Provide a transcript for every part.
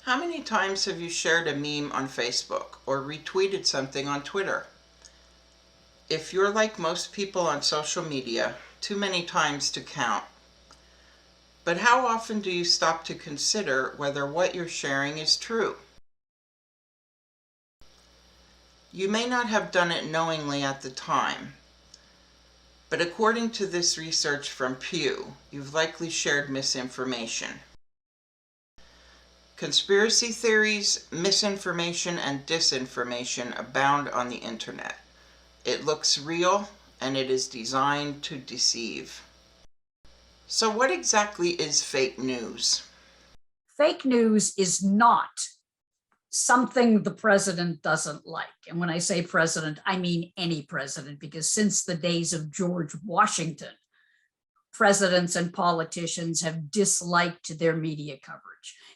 How many times have you shared a meme on Facebook or retweeted something on Twitter? If you're like most people on social media, too many times to count. But how often do you stop to consider whether what you're sharing is true? You may not have done it knowingly at the time, but according to this research from Pew, you've likely shared misinformation. Conspiracy theories, misinformation, and disinformation abound on the internet. It looks real, and it is designed to deceive. So what exactly is fake news? Fake news is not something the president doesn't like. And when I say president, I mean any president, because since the days of George Washington, presidents and politicians have disliked their media coverage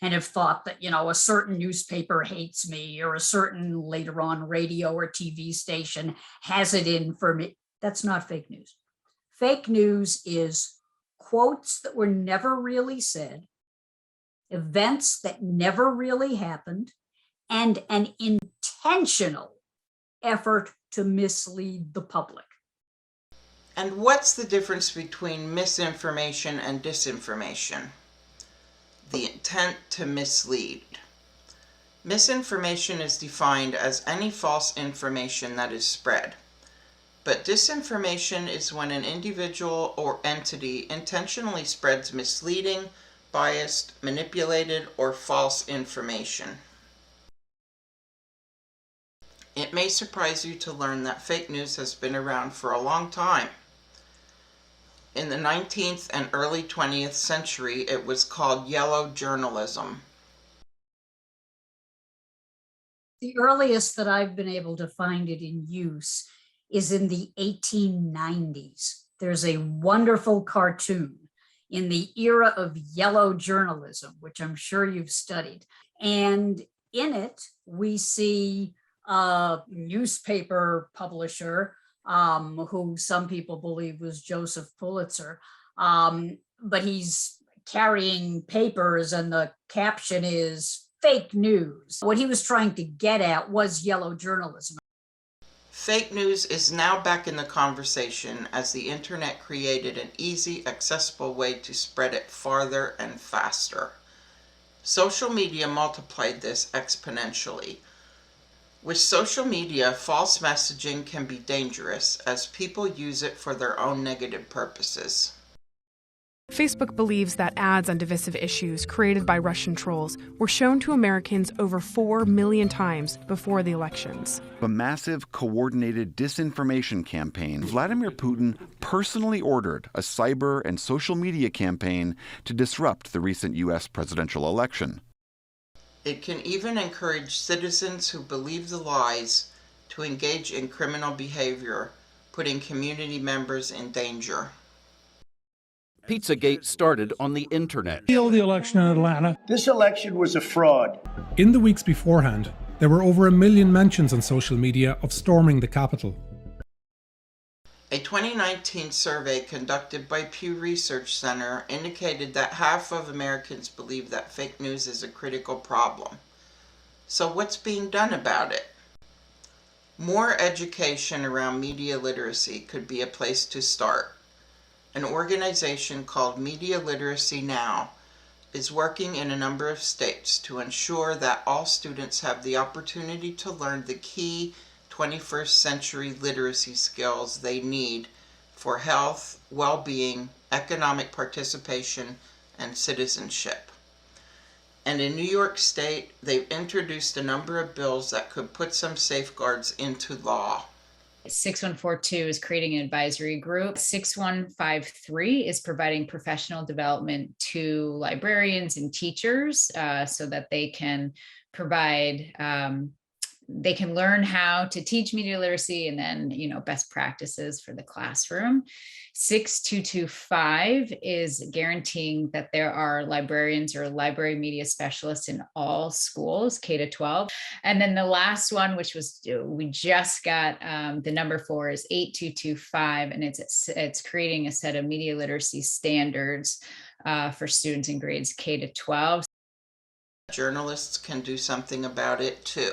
and have thought that, a certain newspaper hates me, or a certain later on radio or TV station has it in for me. That's not fake news. Fake news is quotes that were never really said, events that never really happened, and an intentional effort to mislead the public. And what's the difference between misinformation and disinformation? The intent to mislead. Misinformation is defined as any false information that is spread. But disinformation is when an individual or entity intentionally spreads misleading, biased, manipulated, or false information. It may surprise you to learn that fake news has been around for a long time. In the 19th and early 20th century, it was called yellow journalism. The earliest that I've been able to find it in use is in the 1890s. There's a wonderful cartoon in the era of yellow journalism, which I'm sure you've studied. And in it, we see a newspaper publisher who some people believe was Joseph Pulitzer, but he's carrying papers and the caption is fake news. What he was trying to get at was yellow journalism. Fake news is now back in the conversation as the internet created an easy, accessible way to spread it farther and faster. Social media multiplied this exponentially. With social media, false messaging can be dangerous as people use it for their own negative purposes. Facebook believes that ads on divisive issues created by Russian trolls were shown to Americans over 4 million times before the elections. A massive, coordinated disinformation campaign, Vladimir Putin personally ordered a cyber and social media campaign to disrupt the recent U.S. presidential election. It can even encourage citizens who believe the lies to engage in criminal behavior, putting community members in danger. Pizzagate started on the internet. The election in Atlanta. This election was a fraud. In the weeks beforehand, there were over 1 million mentions on social media of storming the Capitol. A 2019 survey conducted by Pew Research Center indicated that half of Americans believe that fake news is a critical problem. So what's being done about it? More education around media literacy could be a place to start. An organization called Media Literacy Now is working in a number of states to ensure that all students have the opportunity to learn the key 21st century literacy skills they need for health, well-being, economic participation, and citizenship. And in New York State, they've introduced a number of bills that could put some safeguards into law. 6142 is creating an advisory group. 6153 is providing professional development to librarians and teachers so that they can provide they can learn how to teach media literacy and then, best practices for the classroom. 6225 is guaranteeing that there are librarians or library media specialists in all schools, K to 12. And then the last one, which was, we just got the number for, is 8225, and it's creating a set of media literacy standards for students in grades K to 12. Journalists can do something about it too.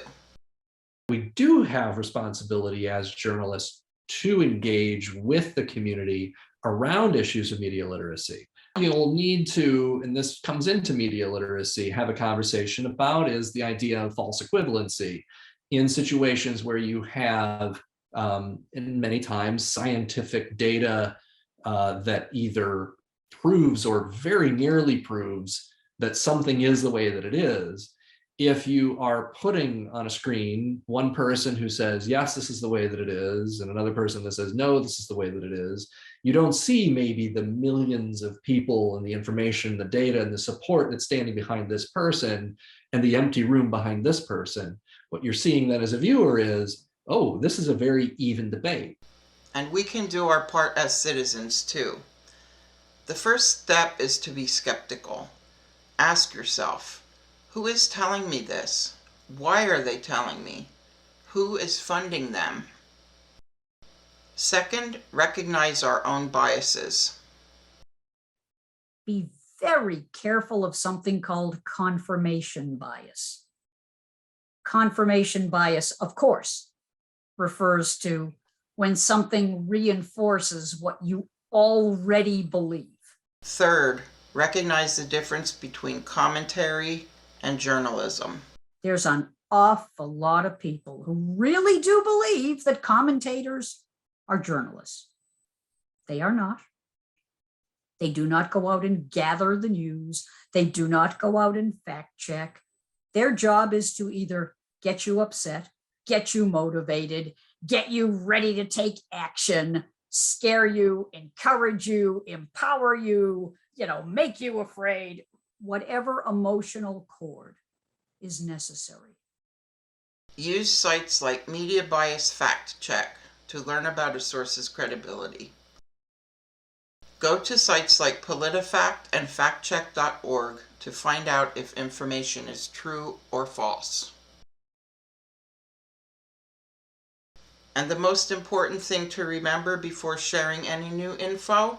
We do have responsibility as journalists to engage with the community around issues of media literacy. You'll need to, and this comes into media literacy, have a conversation about is the idea of false equivalency in situations where you have, in many times, scientific data that either proves or very nearly proves that something is the way that it is. If you are putting on a screen one person who says, yes, this is the way that it is, and another person that says, no, this is the way that it is, you don't see maybe the millions of people and the information, the data, and the support that's standing behind this person and the empty room behind this person. What you're seeing then as a viewer is, oh, this is a very even debate. And we can do our part as citizens too. The first step is to be skeptical. Ask yourself, who is telling me this? Why are they telling me? Who is funding them? Second, recognize our own biases. Be very careful of something called confirmation bias. Confirmation bias, of course, refers to when something reinforces what you already believe. Third, recognize the difference between commentary and journalism. There's an awful lot of people who really do believe that commentators are journalists. They are not. They do not go out and gather the news. They do not go out and fact check. Their job is to either get you upset, get you motivated, get you ready to take action, scare you, encourage you, empower you, make you afraid, whatever emotional cord is necessary. Use sites like Media Bias Fact Check to learn about a source's credibility. Go to sites like PolitiFact and factcheck.org to find out if information is true or false. And the most important thing to remember before sharing any new info,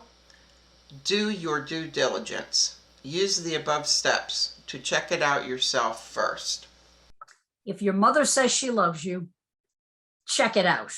do your due diligence. Use the above steps to check it out yourself first. If your mother says she loves you, check it out.